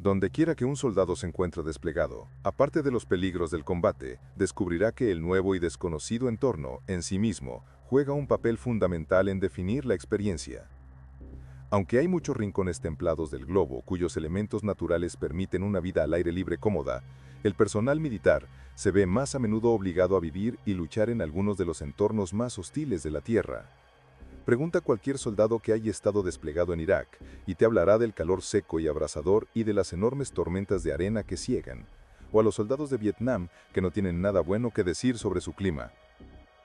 Donde quiera que un soldado se encuentre desplegado, aparte de los peligros del combate, descubrirá que el nuevo y desconocido entorno, en sí mismo, juega un papel fundamental en definir la experiencia. Aunque hay muchos rincones templados del globo cuyos elementos naturales permiten una vida al aire libre cómoda, el personal militar se ve más a menudo obligado a vivir y luchar en algunos de los entornos más hostiles de la Tierra. Pregunta a cualquier soldado que haya estado desplegado en Irak y te hablará del calor seco y abrasador y de las enormes tormentas de arena que ciegan, o a los soldados de Vietnam que no tienen nada bueno que decir sobre su clima.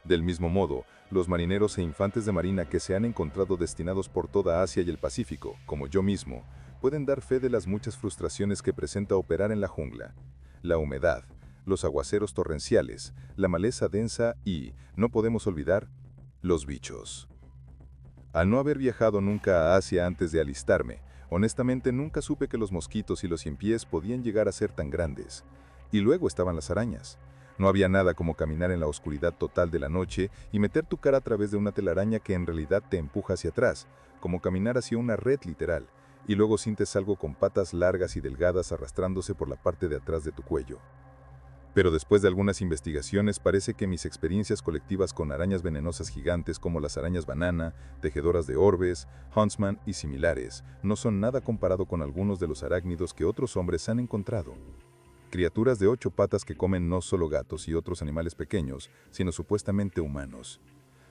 Del mismo modo, los marineros e infantes de marina que se han encontrado destinados por toda Asia y el Pacífico, como yo mismo, pueden dar fe de las muchas frustraciones que presenta operar en la jungla. La humedad, los aguaceros torrenciales, la maleza densa y, no podemos olvidar, los bichos. Al no haber viajado nunca a Asia antes de alistarme, honestamente nunca supe que los mosquitos y los ciempiés podían llegar a ser tan grandes. Y luego estaban las arañas. No había nada como caminar en la oscuridad total de la noche y meter tu cara a través de una telaraña que en realidad te empuja hacia atrás, como caminar hacia una red literal, y luego sientes algo con patas largas y delgadas arrastrándose por la parte de atrás de tu cuello. Pero después de algunas investigaciones parece que mis experiencias colectivas con arañas venenosas gigantes como las arañas banana, tejedoras de orbes, huntsman y similares, no son nada comparado con algunos de los arácnidos que otros hombres han encontrado. Criaturas de 8 patas que comen no solo gatos y otros animales pequeños, sino supuestamente humanos.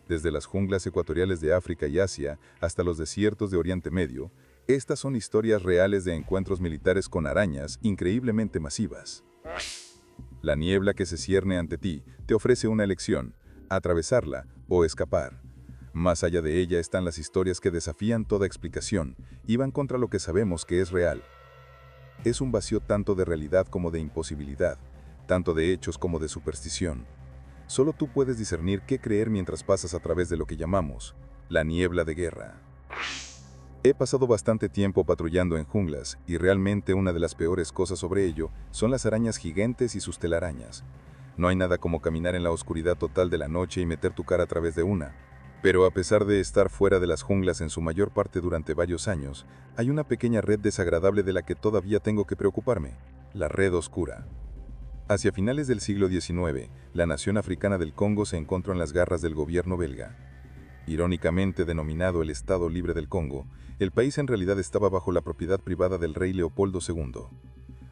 Desde las junglas ecuatoriales de África y Asia hasta los desiertos de Oriente Medio, estas son historias reales de encuentros militares con arañas increíblemente masivas. La niebla que se cierne ante ti te ofrece una elección, atravesarla o escapar. Más allá de ella están las historias que desafían toda explicación y van contra lo que sabemos que es real. Es un vacío tanto de realidad como de imposibilidad, tanto de hechos como de superstición. Solo tú puedes discernir qué creer mientras pasas a través de lo que llamamos la niebla de guerra. He pasado bastante tiempo patrullando en junglas, y realmente una de las peores cosas sobre ello son las arañas gigantes y sus telarañas. No hay nada como caminar en la oscuridad total de la noche y meter tu cara a través de una. Pero a pesar de estar fuera de las junglas en su mayor parte durante varios años, hay una pequeña red desagradable de la que todavía tengo que preocuparme: la red oscura. Hacia finales del siglo XIX, la nación africana del Congo se encontró en las garras del gobierno belga. Irónicamente denominado el Estado Libre del Congo, el país en realidad estaba bajo la propiedad privada del rey Leopoldo II.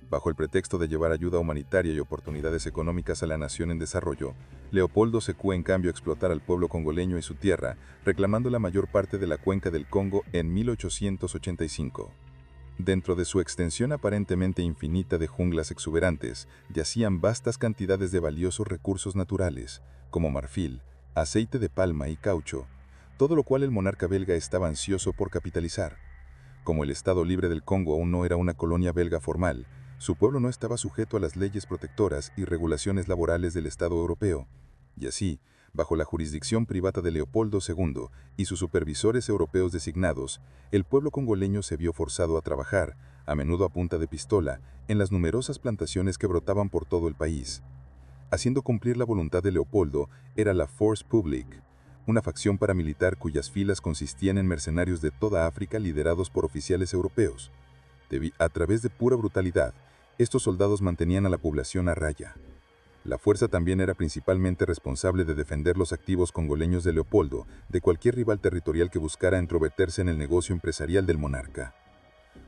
Bajo el pretexto de llevar ayuda humanitaria y oportunidades económicas a la nación en desarrollo, Leopoldo secú en cambio explotar al pueblo congoleño y su tierra, reclamando la mayor parte de la cuenca del Congo en 1885. Dentro de su extensión aparentemente infinita de junglas exuberantes, yacían vastas cantidades de valiosos recursos naturales, como marfil, aceite de palma y caucho, todo lo cual el monarca belga estaba ansioso por capitalizar. Como el Estado Libre del Congo aún no era una colonia belga formal, su pueblo no estaba sujeto a las leyes protectoras y regulaciones laborales del Estado europeo, y así, bajo la jurisdicción privada de Leopoldo II y sus supervisores europeos designados, el pueblo congoleño se vio forzado a trabajar, a menudo a punta de pistola, en las numerosas plantaciones que brotaban por todo el país. Haciendo cumplir la voluntad de Leopoldo era la Force Publique, una facción paramilitar cuyas filas consistían en mercenarios de toda África liderados por oficiales europeos. A través de pura brutalidad, estos soldados mantenían a la población a raya. La fuerza también era principalmente responsable de defender los activos congoleños de Leopoldo de cualquier rival territorial que buscara entrometerse en el negocio empresarial del monarca.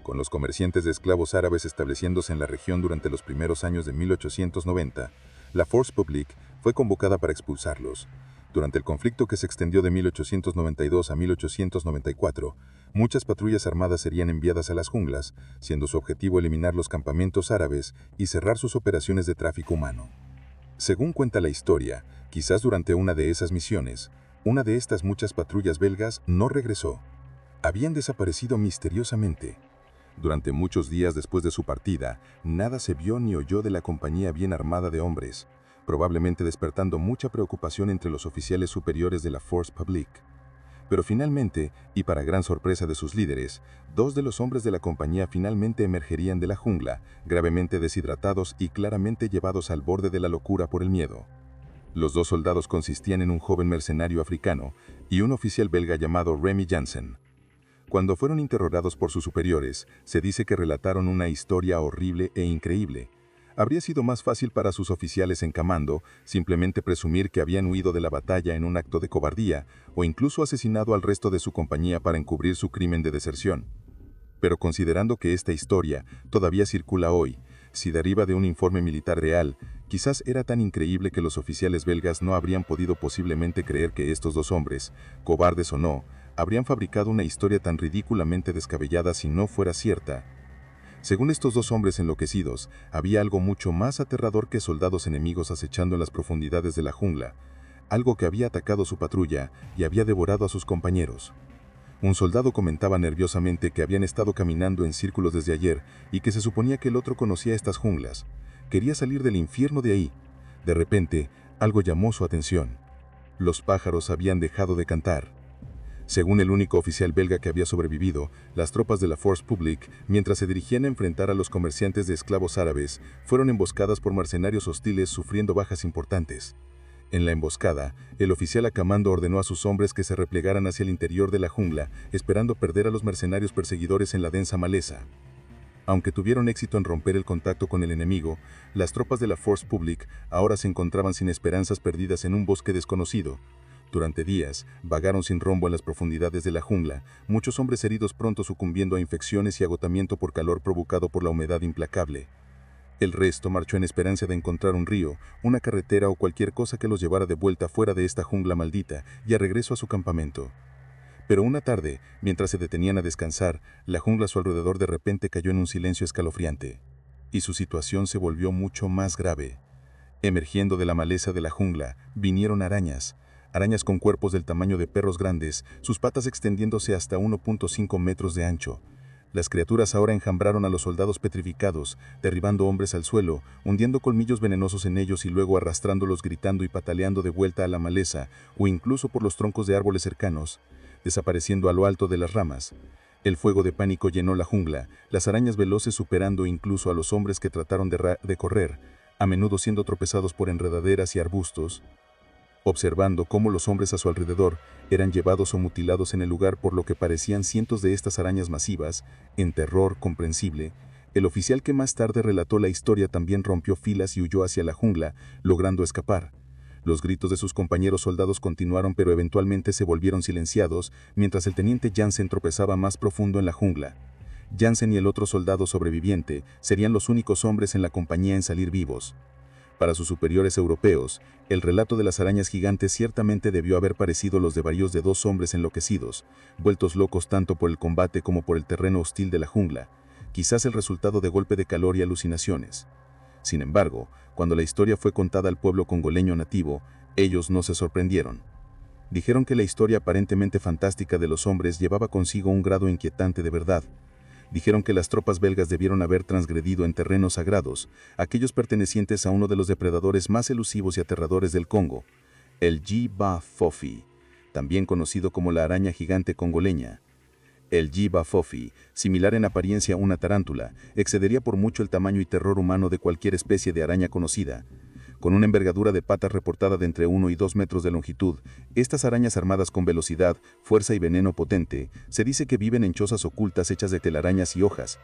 Con los comerciantes de esclavos árabes estableciéndose en la región durante los primeros años de 1890, la Force Publique fue convocada para expulsarlos. Durante el conflicto que se extendió de 1892 a 1894, muchas patrullas armadas serían enviadas a las junglas, siendo su objetivo eliminar los campamentos árabes y cerrar sus operaciones de tráfico humano. Según cuenta la historia, quizás durante una de esas misiones, una de estas muchas patrullas belgas no regresó. Habían desaparecido misteriosamente. Durante muchos días después de su partida, nada se vio ni oyó de la compañía bien armada de hombres, probablemente despertando mucha preocupación entre los oficiales superiores de la Force Publique. Pero finalmente, y para gran sorpresa de sus líderes, 2 de los hombres de la compañía finalmente emergerían de la jungla, gravemente deshidratados y claramente llevados al borde de la locura por el miedo. Los 2 soldados consistían en un joven mercenario africano y un oficial belga llamado Remy Jansen. Cuando fueron interrogados por sus superiores, se dice que relataron una historia horrible e increíble. Habría sido más fácil para sus oficiales en comando simplemente presumir que habían huido de la batalla en un acto de cobardía o incluso asesinado al resto de su compañía para encubrir su crimen de deserción. Pero considerando que esta historia todavía circula hoy, si deriva de un informe militar real, quizás era tan increíble que los oficiales belgas no habrían podido posiblemente creer que estos dos hombres, cobardes o no, habrían fabricado una historia tan ridículamente descabellada si no fuera cierta. Según estos dos hombres enloquecidos, había algo mucho más aterrador que soldados enemigos acechando en las profundidades de la jungla, algo que había atacado su patrulla y había devorado a sus compañeros. Un soldado comentaba nerviosamente que habían estado caminando en círculos desde ayer y que se suponía que el otro conocía estas junglas. Quería salir del infierno de ahí. De repente, algo llamó su atención. Los pájaros habían dejado de cantar. Según el único oficial belga que había sobrevivido, las tropas de la Force Publique, mientras se dirigían a enfrentar a los comerciantes de esclavos árabes, fueron emboscadas por mercenarios hostiles sufriendo bajas importantes. En la emboscada, el oficial a comando ordenó a sus hombres que se replegaran hacia el interior de la jungla, esperando perder a los mercenarios perseguidores en la densa maleza. Aunque tuvieron éxito en romper el contacto con el enemigo, las tropas de la Force Publique ahora se encontraban sin esperanzas perdidas en un bosque desconocido. Durante días, vagaron sin rumbo en las profundidades de la jungla, muchos hombres heridos pronto sucumbiendo a infecciones y agotamiento por calor provocado por la humedad implacable. El resto marchó en esperanza de encontrar un río, una carretera o cualquier cosa que los llevara de vuelta fuera de esta jungla maldita y a regreso a su campamento. Pero una tarde, mientras se detenían a descansar, la jungla a su alrededor de repente cayó en un silencio escalofriante. Y su situación se volvió mucho más grave. Emergiendo de la maleza de la jungla, vinieron arañas con cuerpos del tamaño de perros grandes, sus patas extendiéndose hasta 1.5 metros de ancho. Las criaturas ahora enjambraron a los soldados petrificados, derribando hombres al suelo, hundiendo colmillos venenosos en ellos y luego arrastrándolos gritando y pataleando de vuelta a la maleza o incluso por los troncos de árboles cercanos, desapareciendo a lo alto de las ramas. El fuego de pánico llenó la jungla, las arañas veloces superando incluso a los hombres que trataron de correr, a menudo siendo tropezados por enredaderas y arbustos. Observando cómo los hombres a su alrededor eran llevados o mutilados en el lugar por lo que parecían cientos de estas arañas masivas, en terror comprensible, el oficial que más tarde relató la historia también rompió filas y huyó hacia la jungla, logrando escapar. Los gritos de sus compañeros soldados continuaron pero eventualmente se volvieron silenciados mientras el teniente Jansen tropezaba más profundo en la jungla. Jansen y el otro soldado sobreviviente serían los únicos hombres en la compañía en salir vivos. Para sus superiores europeos, el relato de las arañas gigantes ciertamente debió haber parecido los de varios de dos hombres enloquecidos, vueltos locos tanto por el combate como por el terreno hostil de la jungla, quizás el resultado de golpe de calor y alucinaciones. Sin embargo, cuando la historia fue contada al pueblo congoleño nativo, ellos no se sorprendieron. Dijeron que la historia aparentemente fantástica de los hombres llevaba consigo un grado inquietante de verdad. Dijeron que las tropas belgas debieron haber transgredido en terrenos sagrados, aquellos pertenecientes a uno de los depredadores más elusivos y aterradores del Congo, el Jiba-Fofi, también conocido como la araña gigante congoleña. El Jiba-Fofi, similar en apariencia a una tarántula, excedería por mucho el tamaño y terror humano de cualquier especie de araña conocida. Con una envergadura de patas reportada de entre 1 y 2 metros de longitud, estas arañas armadas con velocidad, fuerza y veneno potente, se dice que viven en chozas ocultas hechas de telarañas y hojas.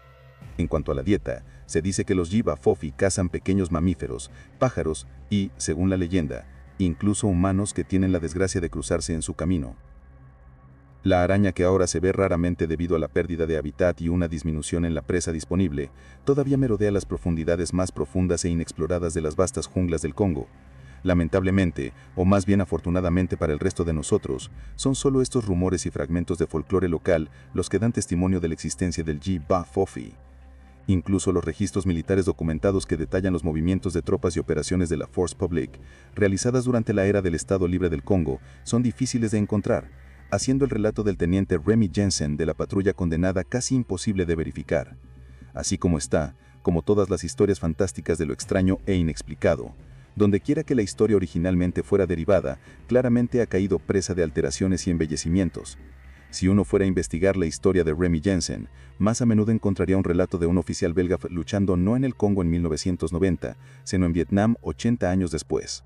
En cuanto a la dieta, se dice que los Jiba-Fofi cazan pequeños mamíferos, pájaros y, según la leyenda, incluso humanos que tienen la desgracia de cruzarse en su camino. La araña, que ahora se ve raramente debido a la pérdida de hábitat y una disminución en la presa disponible, todavía merodea las profundidades más profundas e inexploradas de las vastas junglas del Congo. Lamentablemente, o más bien afortunadamente para el resto de nosotros, son solo estos rumores y fragmentos de folclore local los que dan testimonio de la existencia del Jiba-Fofi. Incluso los registros militares documentados que detallan los movimientos de tropas y operaciones de la Force Publique, realizadas durante la era del Estado Libre del Congo, son difíciles de encontrar, haciendo el relato del teniente Remy Jensen de la patrulla condenada casi imposible de verificar. Así como está, como todas las historias fantásticas de lo extraño e inexplicado, dondequiera que la historia originalmente fuera derivada, claramente ha caído presa de alteraciones y embellecimientos. Si uno fuera a investigar la historia de Remy Jensen, más a menudo encontraría un relato de un oficial belga luchando no en el Congo en 1990, sino en Vietnam 80 años después.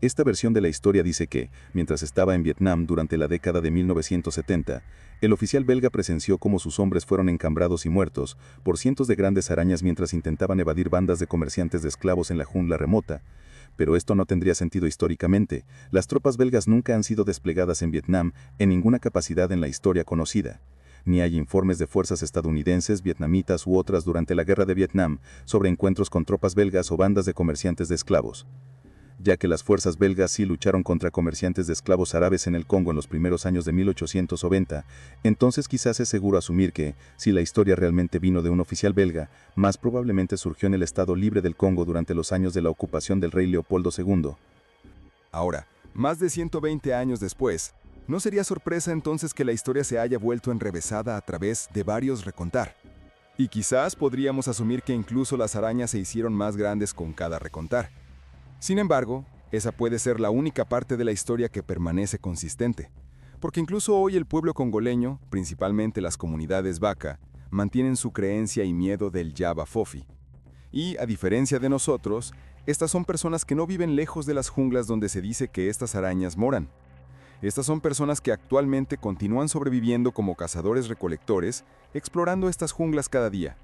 Esta versión de la historia dice que, mientras estaba en Vietnam durante la década de 1970, El oficial belga presenció cómo sus hombres fueron encambrados y muertos por cientos de grandes arañas mientras intentaban evadir bandas de comerciantes de esclavos en la jungla remota. Pero esto no tendría sentido históricamente. Las tropas belgas nunca han sido desplegadas en Vietnam en ninguna capacidad en la historia conocida. Ni hay informes de fuerzas estadounidenses, vietnamitas u otras durante la Guerra de Vietnam sobre encuentros con tropas belgas o bandas de comerciantes de esclavos. Ya que las fuerzas belgas sí lucharon contra comerciantes de esclavos árabes en el Congo en los primeros años de 1890, entonces quizás es seguro asumir que, si la historia realmente vino de un oficial belga, más probablemente surgió en el Estado Libre del Congo durante los años de la ocupación del rey Leopoldo II. Ahora, más de 120 años después, no sería sorpresa entonces que la historia se haya vuelto enrevesada a través de varios recontar. Y quizás podríamos asumir que incluso las arañas se hicieron más grandes con cada recontar. Sin embargo, esa puede ser la única parte de la historia que permanece consistente, porque incluso hoy el pueblo congoleño, principalmente las comunidades Baka, mantienen su creencia y miedo del Jaba Fofi. Y, a diferencia de nosotros, estas son personas que no viven lejos de las junglas donde se dice que estas arañas moran. Estas son personas que actualmente continúan sobreviviendo como cazadores-recolectores, explorando estas junglas cada día.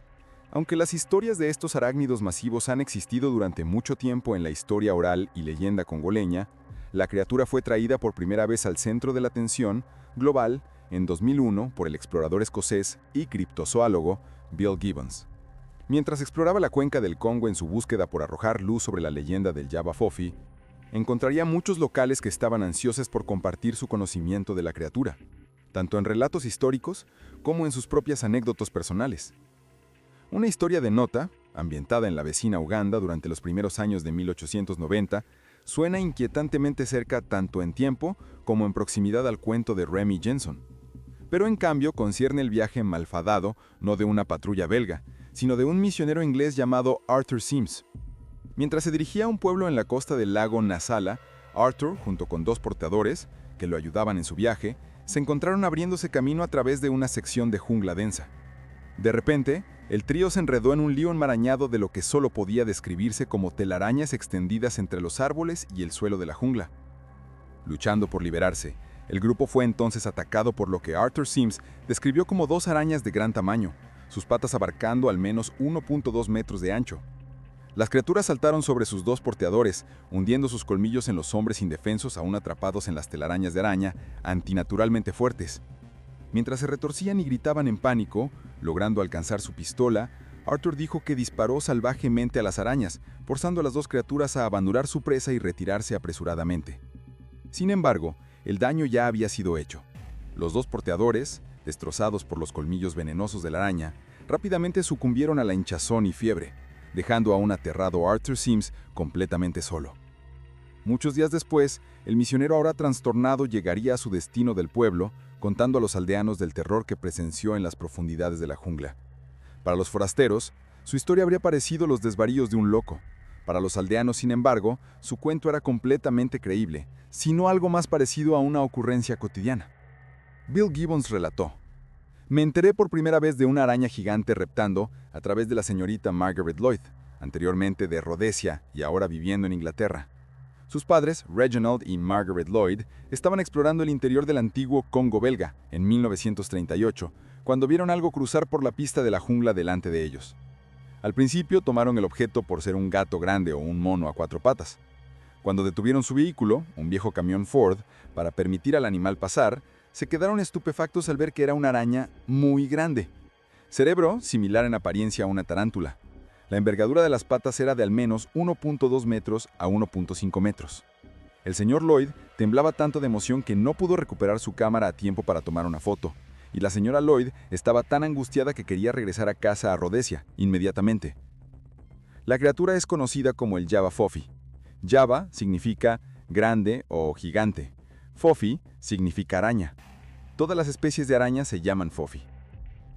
Aunque las historias de estos arácnidos masivos han existido durante mucho tiempo en la historia oral y leyenda congoleña, la criatura fue traída por primera vez al centro de la atención global en 2001 por el explorador escocés y criptozoólogo Bill Gibbons. Mientras exploraba la cuenca del Congo en su búsqueda por arrojar luz sobre la leyenda del Jaba Fofi, encontraría muchos locales que estaban ansiosos por compartir su conocimiento de la criatura, tanto en relatos históricos como en sus propias anécdotas personales. Una historia de nota, ambientada en la vecina Uganda durante los primeros años de 1890, suena inquietantemente cerca tanto en tiempo como en proximidad al cuento de Remy Jenson. Pero en cambio concierne el viaje malfadado no de una patrulla belga, sino de un misionero inglés llamado Arthur Sims. Mientras se dirigía a un pueblo en la costa del lago Nasala, Arthur, junto con 2 porteadores, que lo ayudaban en su viaje, se encontraron abriéndose camino a través de una sección de jungla densa. De repente, el trío se enredó en un lío enmarañado de lo que solo podía describirse como telarañas extendidas entre los árboles y el suelo de la jungla. Luchando por liberarse, el grupo fue entonces atacado por lo que Arthur Sims describió como 2 arañas de gran tamaño, sus patas abarcando al menos 1.2 metros de ancho. Las criaturas saltaron sobre sus 2 porteadores, hundiendo sus colmillos en los hombres indefensos aún atrapados en las telarañas de araña, antinaturalmente fuertes. Mientras se retorcían y gritaban en pánico, logrando alcanzar su pistola, Arthur dijo que disparó salvajemente a las arañas, forzando a las 2 criaturas a abandonar su presa y retirarse apresuradamente. Sin embargo, el daño ya había sido hecho. Los 2 porteadores, destrozados por los colmillos venenosos de la araña, rápidamente sucumbieron a la hinchazón y fiebre, dejando a un aterrado Arthur Sims completamente solo. Muchos días después, el misionero ahora trastornado llegaría a su destino del pueblo, contando a los aldeanos del terror que presenció en las profundidades de la jungla. Para los forasteros, su historia habría parecido los desvaríos de un loco. Para los aldeanos, sin embargo, su cuento era completamente creíble, sino algo más parecido a una ocurrencia cotidiana. Bill Gibbons relató: "Me enteré por primera vez de una araña gigante reptando a través de la señorita Margaret Lloyd, anteriormente de Rhodesia y ahora viviendo en Inglaterra. Sus padres, Reginald y Margaret Lloyd, estaban explorando el interior del antiguo Congo belga en 1938, cuando vieron algo cruzar por la pista de la jungla delante de ellos. Al principio tomaron el objeto por ser un gato grande o un mono a 4 patas. Cuando detuvieron su vehículo, un viejo camión Ford, para permitir al animal pasar, se quedaron estupefactos al ver que era una araña muy grande. Cerebro similar en apariencia a una tarántula. La envergadura de las patas era de al menos 1.2 metros a 1.5 metros. El señor Lloyd temblaba tanto de emoción que no pudo recuperar su cámara a tiempo para tomar una foto, y la señora Lloyd estaba tan angustiada que quería regresar a casa a Rhodesia inmediatamente. La criatura es conocida como el Jaba Fofi. Jaba significa grande o gigante. Fofi significa araña. Todas las especies de arañas se llaman Fofi.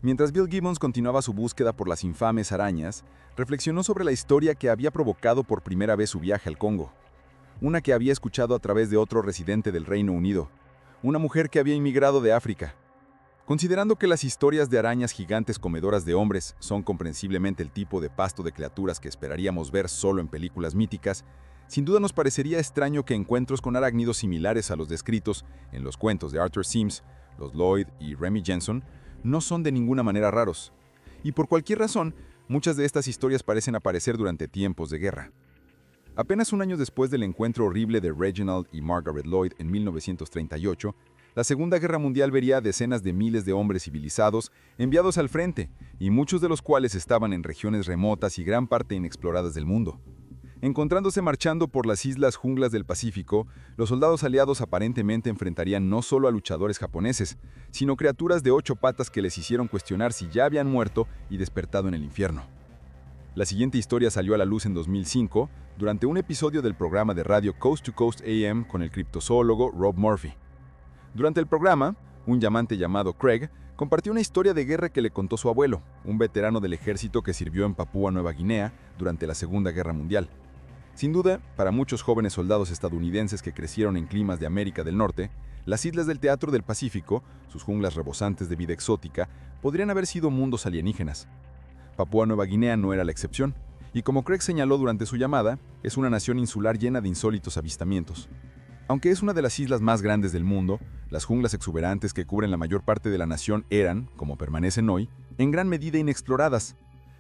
Mientras Bill Gibbons continuaba su búsqueda por las infames arañas, reflexionó sobre la historia que había provocado por primera vez su viaje al Congo. Una que había escuchado a través de otro residente del Reino Unido, una mujer que había inmigrado de África. Considerando que las historias de arañas gigantes comedoras de hombres son comprensiblemente el tipo de pasto de criaturas que esperaríamos ver solo en películas míticas, sin duda nos parecería extraño que encuentros con arácnidos similares a los descritos en los cuentos de Arthur Sims los Lloyd y Remy Jensen, no son de ninguna manera raros. Y por cualquier razón, muchas de estas historias parecen aparecer durante tiempos de guerra. Apenas un año después del encuentro horrible de Reginald y Margaret Lloyd en 1938, la Segunda Guerra Mundial vería a decenas de miles de hombres civilizados enviados al frente, y muchos de los cuales estaban en regiones remotas y gran parte inexploradas del mundo. Encontrándose marchando por las islas junglas del Pacífico, los soldados aliados aparentemente enfrentarían no solo a luchadores japoneses, sino criaturas de 8 patas que les hicieron cuestionar si ya habían muerto y despertado en el infierno. La siguiente historia salió a la luz en 2005, durante un episodio del programa de radio Coast to Coast AM con el criptozoólogo Rob Murphy. Durante el programa, un llamante llamado Craig compartió una historia de guerra que le contó su abuelo, un veterano del ejército que sirvió en Papúa Nueva Guinea durante la Segunda Guerra Mundial. Sin duda, para muchos jóvenes soldados estadounidenses que crecieron en climas de América del Norte, las islas del Teatro del Pacífico, sus junglas rebosantes de vida exótica, podrían haber sido mundos alienígenas. Papúa Nueva Guinea no era la excepción, y como Craig señaló durante su llamada, es una nación insular llena de insólitos avistamientos. Aunque es una de las islas más grandes del mundo, las junglas exuberantes que cubren la mayor parte de la nación eran, como permanecen hoy, en gran medida inexploradas.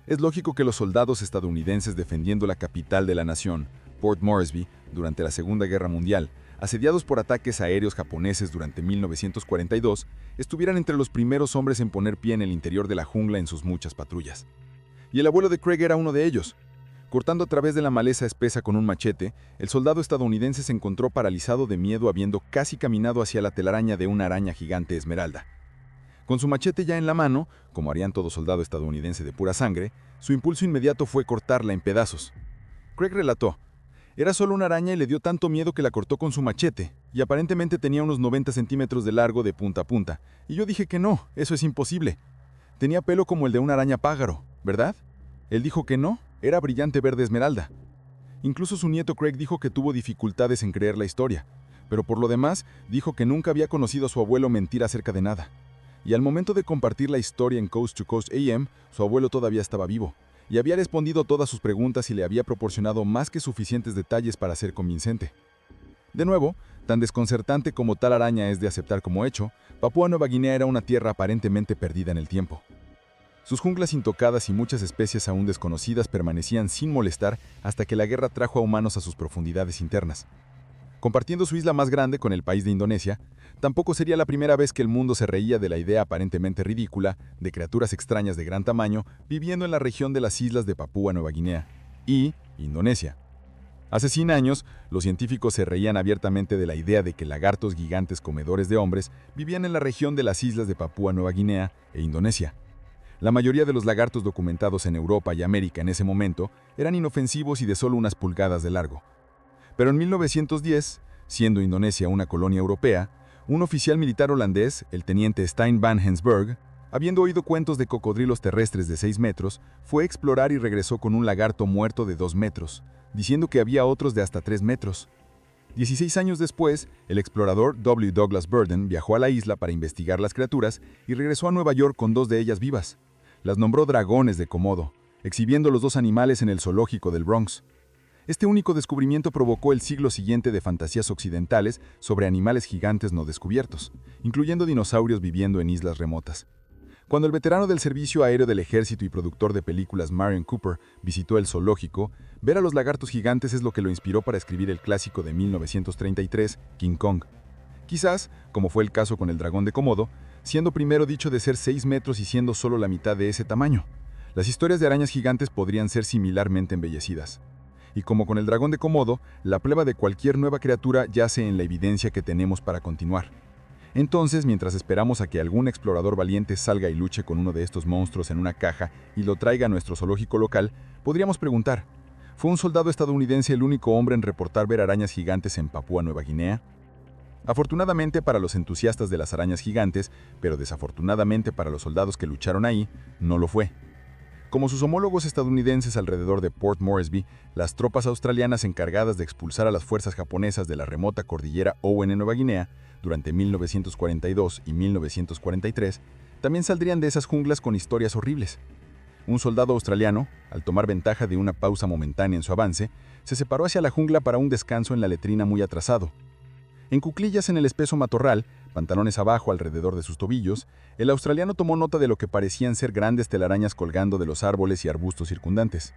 Es lógico que los soldados estadounidenses defendiendo la capital de la nación, Port Moresby, durante la Segunda Guerra Mundial, asediados por ataques aéreos japoneses durante 1942, estuvieran entre los primeros hombres en poner pie en el interior de la jungla en sus muchas patrullas. Y el abuelo de Craig era uno de ellos. Cortando a través de la maleza espesa con un machete, el soldado estadounidense se encontró paralizado de miedo habiendo casi caminado hacia la telaraña de una araña gigante esmeralda. Con su machete ya en la mano, como harían todo soldado estadounidense de pura sangre, su impulso inmediato fue cortarla en pedazos. Craig relató: era solo una araña y le dio tanto miedo que la cortó con su machete, y aparentemente tenía unos 90 centímetros de largo de punta a punta, y yo dije que no, eso es imposible. Tenía pelo como el de una araña pájaro, ¿verdad? Él dijo que no, era brillante verde esmeralda. Incluso su nieto Craig dijo que tuvo dificultades en creer la historia, pero por lo demás dijo que nunca había conocido a su abuelo mentir acerca de nada. Y al momento de compartir la historia en Coast to Coast AM, su abuelo todavía estaba vivo, y había respondido todas sus preguntas y le había proporcionado más que suficientes detalles para ser convincente. De nuevo, tan desconcertante como tal araña es de aceptar como hecho, Papúa Nueva Guinea era una tierra aparentemente perdida en el tiempo. Sus junglas intocadas y muchas especies aún desconocidas permanecían sin molestar hasta que la guerra trajo a humanos a sus profundidades internas. Compartiendo su isla más grande con el país de Indonesia, tampoco sería la primera vez que el mundo se reía de la idea aparentemente ridícula de criaturas extrañas de gran tamaño viviendo en la región de las islas de Papúa Nueva Guinea y Indonesia. Hace 100 años, los científicos se reían abiertamente de la idea de que lagartos gigantes comedores de hombres vivían en la región de las islas de Papúa Nueva Guinea e Indonesia. La mayoría de los lagartos documentados en Europa y América en ese momento eran inofensivos y de solo unas pulgadas de largo. Pero en 1910, siendo Indonesia una colonia europea, un oficial militar holandés, el teniente Stein van Hensberg, habiendo oído cuentos de cocodrilos terrestres de 6 metros, fue a explorar y regresó con un lagarto muerto de 2 metros, diciendo que había otros de hasta 3 metros. 16 años después, el explorador W. Douglas Burden viajó a la isla para investigar las criaturas y regresó a Nueva York con 2 de ellas vivas. Las nombró dragones de Komodo, exhibiendo los 2 animales en el zoológico del Bronx. Este único descubrimiento provocó el siglo siguiente de fantasías occidentales sobre animales gigantes no descubiertos, incluyendo dinosaurios viviendo en islas remotas. Cuando el veterano del Servicio Aéreo del Ejército y productor de películas Marion Cooper visitó el zoológico, ver a los lagartos gigantes es lo que lo inspiró para escribir el clásico de 1933, King Kong. Quizás, como fue el caso con el dragón de Komodo, siendo primero dicho de ser 6 metros y siendo solo la mitad de ese tamaño. Las historias de arañas gigantes podrían ser similarmente embellecidas. Y como con el dragón de Komodo, la prueba de cualquier nueva criatura yace en la evidencia que tenemos para continuar. Entonces, mientras esperamos a que algún explorador valiente salga y luche con uno de estos monstruos en una caja y lo traiga a nuestro zoológico local, podríamos preguntar, ¿fue un soldado estadounidense el único hombre en reportar ver arañas gigantes en Papúa Nueva Guinea? Afortunadamente para los entusiastas de las arañas gigantes, pero desafortunadamente para los soldados que lucharon ahí, no lo fue. Como sus homólogos estadounidenses alrededor de Port Moresby, las tropas australianas encargadas de expulsar a las fuerzas japonesas de la remota cordillera Owen en Nueva Guinea, durante 1942 y 1943, también saldrían de esas junglas con historias horribles. Un soldado australiano, al tomar ventaja de una pausa momentánea en su avance, se separó hacia la jungla para un descanso en la letrina muy atrasado. En cuclillas en el espeso matorral, pantalones abajo alrededor de sus tobillos, el australiano tomó nota de lo que parecían ser grandes telarañas colgando de los árboles y arbustos circundantes.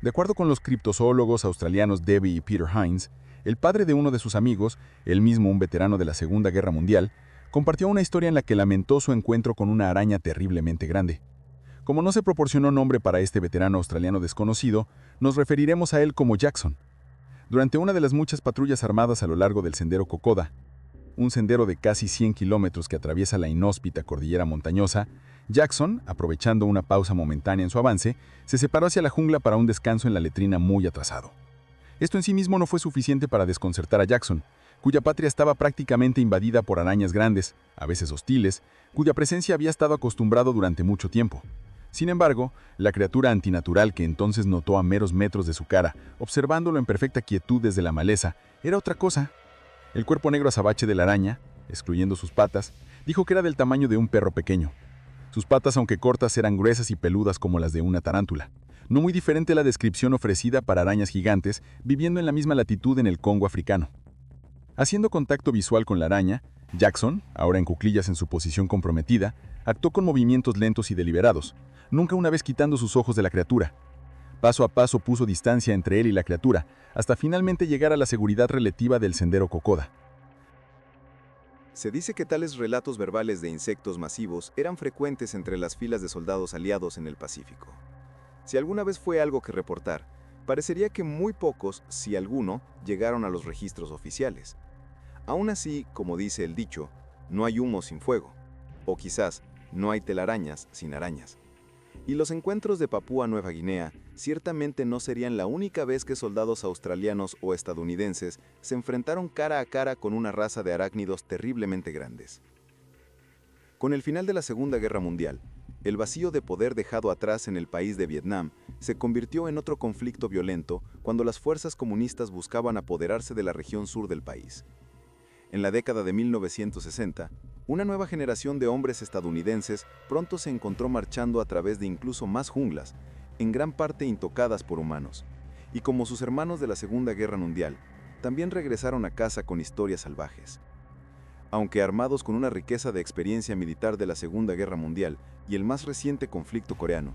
De acuerdo con los criptozoólogos australianos Debbie y Peter Hines, el padre de uno de sus amigos, él mismo un veterano de la Segunda Guerra Mundial, compartió una historia en la que lamentó su encuentro con una araña terriblemente grande. Como no se proporcionó nombre para este veterano australiano desconocido, nos referiremos a él como Jackson. Durante una de las muchas patrullas armadas a lo largo del sendero Kokoda, un sendero de casi 100 kilómetros que atraviesa la inhóspita cordillera montañosa, Jackson, aprovechando una pausa momentánea en su avance, se separó hacia la jungla para un descanso en la letrina muy atrasado. Esto en sí mismo no fue suficiente para desconcertar a Jackson, cuya patria estaba prácticamente invadida por arañas grandes, a veces hostiles, cuya presencia había estado acostumbrado durante mucho tiempo. Sin embargo, la criatura antinatural que entonces notó a meros metros de su cara, observándolo en perfecta quietud desde la maleza, era otra cosa. El cuerpo negro azabache de la araña, excluyendo sus patas, dijo que era del tamaño de un perro pequeño. Sus patas, aunque cortas, eran gruesas y peludas como las de una tarántula, no muy diferente a la descripción ofrecida para arañas gigantes viviendo en la misma latitud en el Congo africano. Haciendo contacto visual con la araña, Jackson, ahora en cuclillas en su posición comprometida, actuó con movimientos lentos y deliberados, nunca una vez quitando sus ojos de la criatura. Paso a paso puso distancia entre él y la criatura, hasta finalmente llegar a la seguridad relativa del sendero Kokoda. Se dice que tales relatos verbales de insectos masivos eran frecuentes entre las filas de soldados aliados en el Pacífico. Si alguna vez fue algo que reportar, parecería que muy pocos, si alguno, llegaron a los registros oficiales. Aún así, como dice el dicho, no hay humo sin fuego, o quizás no hay telarañas sin arañas. Y los encuentros de Papúa Nueva Guinea ciertamente no serían la única vez que soldados australianos o estadounidenses se enfrentaron cara a cara con una raza de arácnidos terriblemente grandes. Con el final de la Segunda Guerra Mundial, el vacío de poder dejado atrás en el país de Vietnam se convirtió en otro conflicto violento cuando las fuerzas comunistas buscaban apoderarse de la región sur del país. En la década de 1960, una nueva generación de hombres estadounidenses pronto se encontró marchando a través de incluso más junglas, en gran parte intocadas por humanos, y como sus hermanos de la Segunda Guerra Mundial, también regresaron a casa con historias salvajes. Aunque armados con una riqueza de experiencia militar de la Segunda Guerra Mundial y el más reciente conflicto coreano,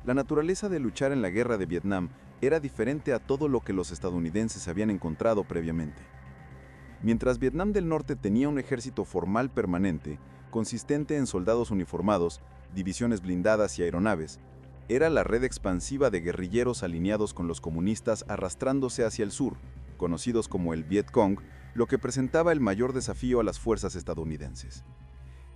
la naturaleza de luchar en la guerra de Vietnam era diferente a todo lo que los estadounidenses habían encontrado previamente. Mientras Vietnam del Norte tenía un ejército formal permanente, consistente en soldados uniformados, divisiones blindadas y aeronaves, era la red expansiva de guerrilleros alineados con los comunistas arrastrándose hacia el sur, conocidos como el Viet Cong, lo que presentaba el mayor desafío a las fuerzas estadounidenses.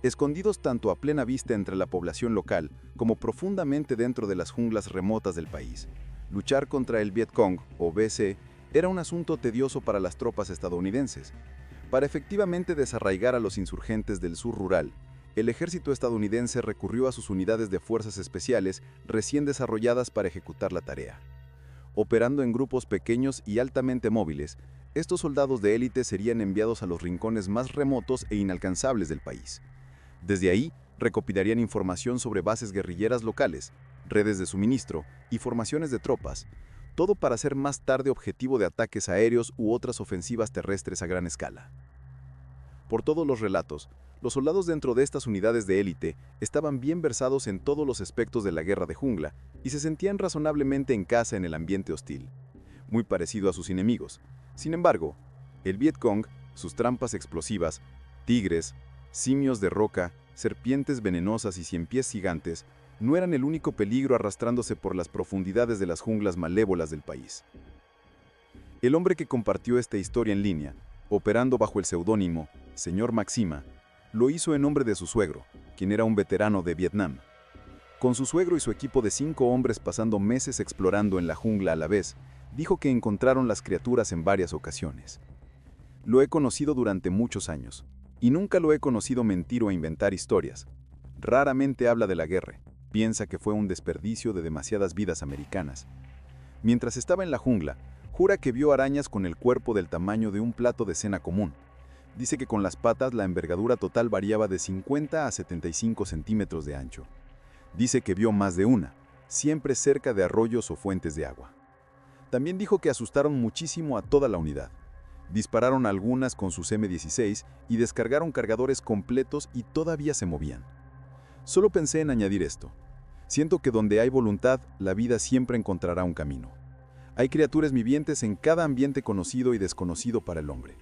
Escondidos tanto a plena vista entre la población local como profundamente dentro de las junglas remotas del país, luchar contra el Viet Cong, o VC, era un asunto tedioso para las tropas estadounidenses. Para efectivamente desarraigar a los insurgentes del sur rural, el ejército estadounidense recurrió a sus unidades de fuerzas especiales recién desarrolladas para ejecutar la tarea. Operando en grupos pequeños y altamente móviles, estos soldados de élite serían enviados a los rincones más remotos e inalcanzables del país. Desde ahí, recopilarían información sobre bases guerrilleras locales, redes de suministro y formaciones de tropas, todo para ser más tarde objetivo de ataques aéreos u otras ofensivas terrestres a gran escala. Por todos los relatos, los soldados dentro de estas unidades de élite estaban bien versados en todos los aspectos de la guerra de jungla y se sentían razonablemente en casa en el ambiente hostil, muy parecido a sus enemigos. Sin embargo, el Viet Cong, sus trampas explosivas, tigres, simios de roca, serpientes venenosas y ciempiés gigantes, no eran el único peligro arrastrándose por las profundidades de las junglas malévolas del país. El hombre que compartió esta historia en línea, operando bajo el seudónimo Señor Maxima, lo hizo en nombre de su suegro, quien era un veterano de Vietnam. Con su suegro y su equipo de 5 hombres pasando meses explorando en la jungla a la vez, dijo que encontraron las criaturas en varias ocasiones. Lo he conocido durante muchos años, y nunca lo he conocido mentir o inventar historias. Raramente habla de la guerra. Piensa que fue un desperdicio de demasiadas vidas americanas. Mientras estaba en la jungla, jura que vio arañas con el cuerpo del tamaño de un plato de cena común. Dice que con las patas la envergadura total variaba de 50 a 75 centímetros de ancho. Dice que vio más de una, siempre cerca de arroyos o fuentes de agua. También dijo que asustaron muchísimo a toda la unidad. Dispararon algunas con sus M16 y descargaron cargadores completos y todavía se movían. Solo pensé en añadir esto. Siento que donde hay voluntad, la vida siempre encontrará un camino. Hay criaturas vivientes en cada ambiente conocido y desconocido para el hombre.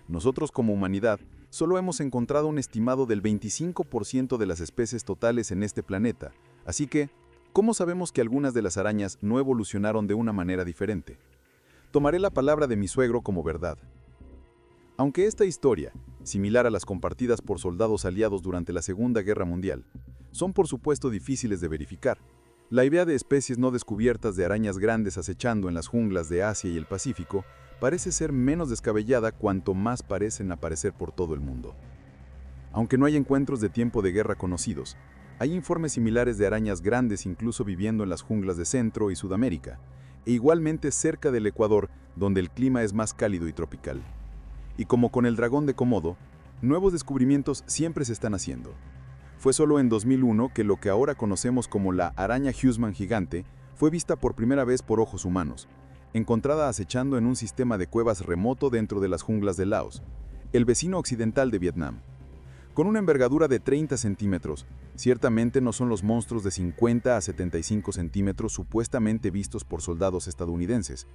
Nosotros como humanidad solo hemos encontrado un estimado del 25% de las especies totales en este planeta, así que, ¿cómo sabemos que algunas de las arañas no evolucionaron de una manera diferente? Tomaré la palabra de mi suegro como verdad. Aunque esta historia, similar a las compartidas por soldados aliados durante la Segunda Guerra Mundial, son por supuesto difíciles de verificar, la idea de especies no descubiertas de arañas grandes acechando en las junglas de Asia y el Pacífico parece ser menos descabellada cuanto más parecen aparecer por todo el mundo. Aunque no hay encuentros de tiempo de guerra conocidos, hay informes similares de arañas grandes incluso viviendo en las junglas de Centro y Sudamérica, e igualmente cerca del Ecuador, donde el clima es más cálido y tropical. Y como con el dragón de Komodo, nuevos descubrimientos siempre se están haciendo. Fue solo en 2001 que lo que ahora conocemos como la araña Huseman gigante fue vista por primera vez por ojos humanos, encontrada acechando en un sistema de cuevas remoto dentro de las junglas de Laos, el vecino occidental de Vietnam. Con una envergadura de 30 centímetros, ciertamente no son los monstruos de 50 a 75 centímetros supuestamente vistos por soldados estadounidenses.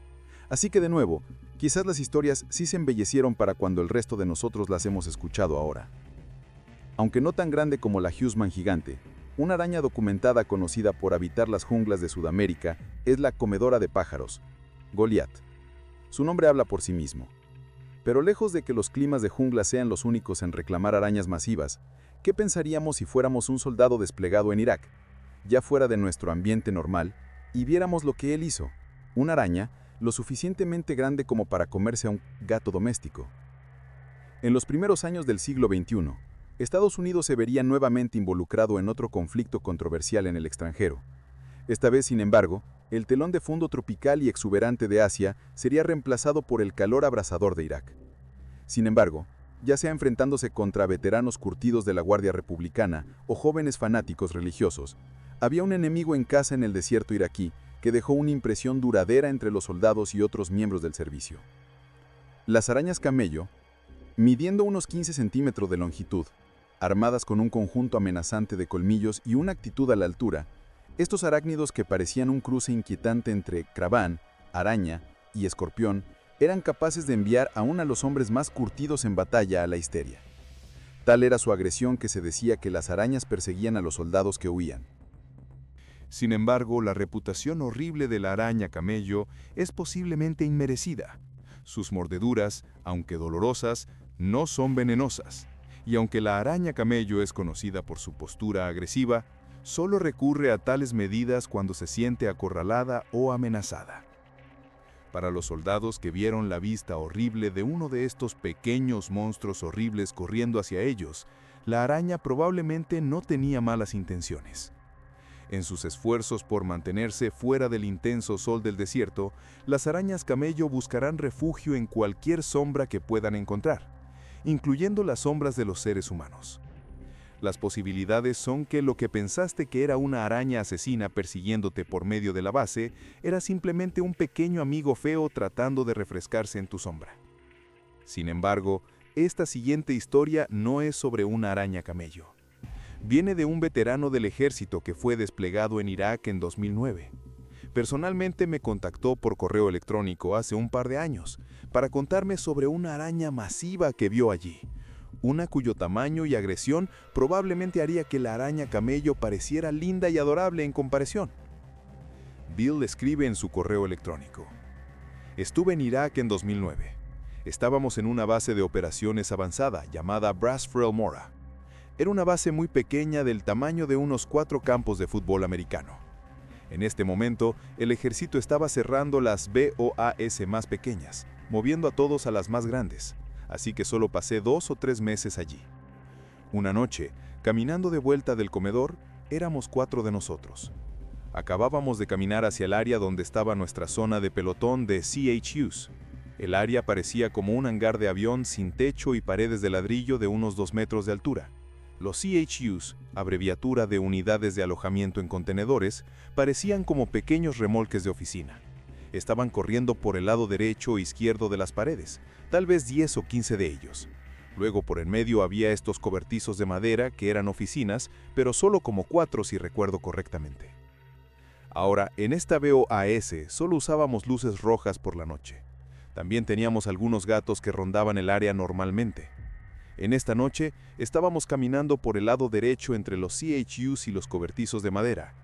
Así que de nuevo, quizás las historias sí se embellecieron para cuando el resto de nosotros las hemos escuchado ahora. Aunque no tan grande como la Huseman gigante, una araña documentada conocida por habitar las junglas de Sudamérica es la comedora de pájaros, Goliath. Su nombre habla por sí mismo. Pero lejos de que los climas de jungla sean los únicos en reclamar arañas masivas, ¿qué pensaríamos si fuéramos un soldado desplegado en Irak, ya fuera de nuestro ambiente normal, y viéramos lo que él hizo? Una araña lo suficientemente grande como para comerse a un gato doméstico. En los primeros años del siglo XXI, Estados Unidos se vería nuevamente involucrado en otro conflicto controversial en el extranjero. Esta vez, sin embargo, el telón de fondo tropical y exuberante de Asia sería reemplazado por el calor abrasador de Irak. Sin embargo, ya sea enfrentándose contra veteranos curtidos de la Guardia Republicana o jóvenes fanáticos religiosos, había un enemigo en casa en el desierto iraquí que dejó una impresión duradera entre los soldados y otros miembros del servicio. Las arañas camello, midiendo unos 15 centímetros de longitud, armadas con un conjunto amenazante de colmillos y una actitud a la altura, estos arácnidos que parecían un cruce inquietante entre crabán, araña y escorpión, eran capaces de enviar aún a los hombres más curtidos en batalla a la histeria. Tal era su agresión que se decía que las arañas perseguían a los soldados que huían. Sin embargo, la reputación horrible de la araña camello es posiblemente inmerecida. Sus mordeduras, aunque dolorosas, no son venenosas. Y aunque la araña camello es conocida por su postura agresiva, solo recurre a tales medidas cuando se siente acorralada o amenazada. Para los soldados que vieron la vista horrible de uno de estos pequeños monstruos horribles corriendo hacia ellos, la araña probablemente no tenía malas intenciones. En sus esfuerzos por mantenerse fuera del intenso sol del desierto, las arañas camello buscarán refugio en cualquier sombra que puedan encontrar, incluyendo las sombras de los seres humanos. Las posibilidades son que lo que pensaste que era una araña asesina persiguiéndote por medio de la base era simplemente un pequeño amigo feo tratando de refrescarse en tu sombra. Sin embargo, esta siguiente historia no es sobre una araña camello. Viene de un veterano del ejército que fue desplegado en Irak en 2009. Personalmente me contactó por correo electrónico hace un par de años para contarme sobre una araña masiva que vio allí, una cuyo tamaño y agresión probablemente haría que la araña camello pareciera linda y adorable en comparación. Bill escribe en su correo electrónico: estuve en Irak en 2009. Estábamos en una base de operaciones avanzada llamada Brasfor El Mora. Era una base muy pequeña del tamaño de unos 4 campos de fútbol americano. En este momento, el ejército estaba cerrando las BOAS más pequeñas, moviendo a todos a las más grandes, así que solo pasé 2 o 3 meses allí. Una noche, caminando de vuelta del comedor, éramos 4 de nosotros. Acabábamos de caminar hacia el área donde estaba nuestra zona de pelotón de CHUs. El área parecía como un hangar de avión sin techo y paredes de ladrillo de unos 2 metros de altura. Los CHUs, abreviatura de unidades de alojamiento en contenedores, parecían como pequeños remolques de oficina. Estaban corriendo por el lado derecho o izquierdo de las paredes, tal vez 10 o 15 de ellos. Luego por el medio había estos cobertizos de madera que eran oficinas, pero solo como 4 si recuerdo correctamente. Ahora, en esta BOAS solo usábamos luces rojas por la noche. También teníamos algunos gatos que rondaban el área normalmente. En esta noche estábamos caminando por el lado derecho entre los CHUs y los cobertizos de madera,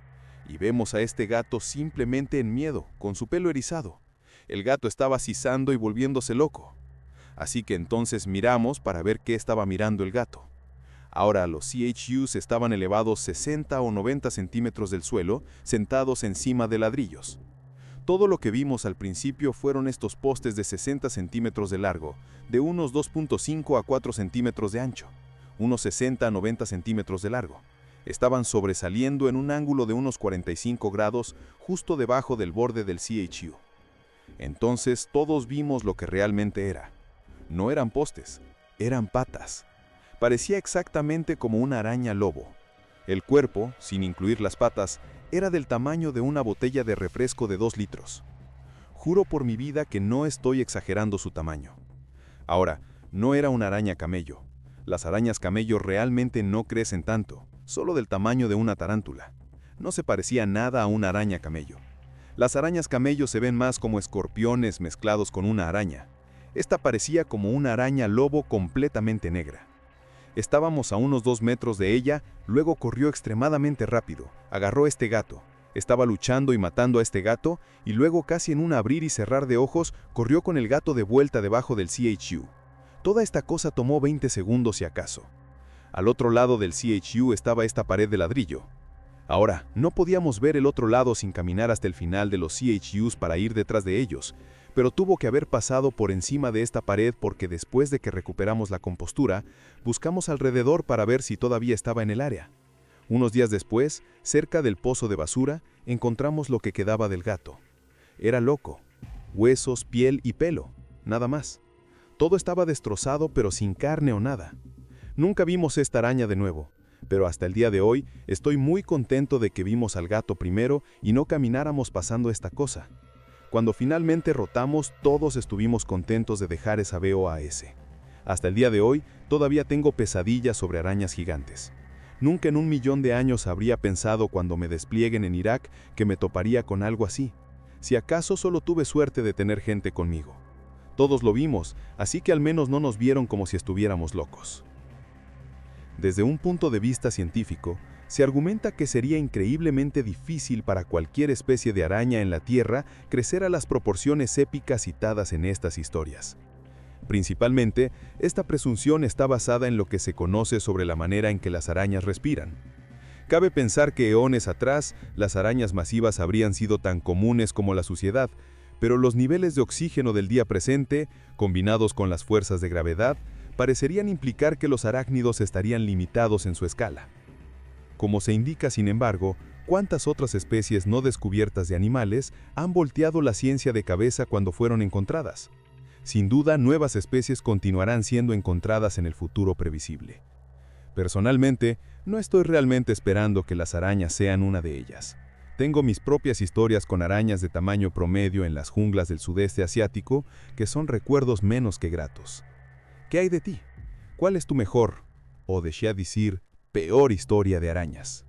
y vemos a este gato simplemente en miedo, con su pelo erizado. El gato estaba sisando y volviéndose loco. Así que entonces miramos para ver qué estaba mirando el gato. Ahora los CHUs estaban elevados 60 o 90 centímetros del suelo, sentados encima de ladrillos. Todo lo que vimos al principio fueron estos postes de 60 centímetros de largo, de unos 2.5 a 4 centímetros de ancho, unos 60 a 90 centímetros de largo. Estaban sobresaliendo en un ángulo de unos 45 grados justo debajo del borde del CHU. Entonces todos vimos lo que realmente era. No eran postes, eran patas. Parecía exactamente como una araña lobo. El cuerpo, sin incluir las patas, era del tamaño de una botella de refresco de 2 litros. Juro por mi vida que no estoy exagerando su tamaño. Ahora, no era una araña camello. Las arañas camello realmente no crecen tanto, solo del tamaño de una tarántula. No se parecía nada a una araña camello. Las arañas camello se ven más como escorpiones mezclados con una araña. Esta parecía como una araña lobo completamente negra. Estábamos a unos 2 metros de ella, luego corrió extremadamente rápido, agarró a este gato, estaba luchando y matando a este gato, y luego casi en un abrir y cerrar de ojos, corrió con el gato de vuelta debajo del CHU. Toda esta cosa tomó 20 segundos si acaso. Al otro lado del CHU estaba esta pared de ladrillo. Ahora, no podíamos ver el otro lado sin caminar hasta el final de los CHUs para ir detrás de ellos, pero tuvo que haber pasado por encima de esta pared porque después de que recuperamos la compostura, buscamos alrededor para ver si todavía estaba en el área. Unos días después, cerca del pozo de basura, encontramos lo que quedaba del gato. Era loco, huesos, piel y pelo, nada más. Todo estaba destrozado pero sin carne o nada. Nunca vimos esta araña de nuevo, pero hasta el día de hoy estoy muy contento de que vimos al gato primero y no camináramos pasando esta cosa. Cuando finalmente rotamos, todos estuvimos contentos de dejar esa BOAS. Hasta el día de hoy, todavía tengo pesadillas sobre arañas gigantes. Nunca en 1.000.000 de años habría pensado cuando me desplieguen en Irak que me toparía con algo así. Si acaso solo tuve suerte de tener gente conmigo. Todos lo vimos, así que al menos no nos vieron como si estuviéramos locos. Desde un punto de vista científico, se argumenta que sería increíblemente difícil para cualquier especie de araña en la Tierra crecer a las proporciones épicas citadas en estas historias. Principalmente, esta presunción está basada en lo que se conoce sobre la manera en que las arañas respiran. Cabe pensar que eones atrás, las arañas masivas habrían sido tan comunes como la suciedad, pero los niveles de oxígeno del día presente, combinados con las fuerzas de gravedad, parecerían implicar que los arácnidos estarían limitados en su escala. Como se indica, sin embargo, cuántas otras especies no descubiertas de animales han volteado la ciencia de cabeza cuando fueron encontradas. Sin duda, nuevas especies continuarán siendo encontradas en el futuro previsible. Personalmente, no estoy realmente esperando que las arañas sean una de ellas. Tengo mis propias historias con arañas de tamaño promedio en las junglas del sudeste asiático que son recuerdos menos que gratos. ¿Qué hay de ti? ¿Cuál es tu mejor, o decía decir, peor historia de arañas?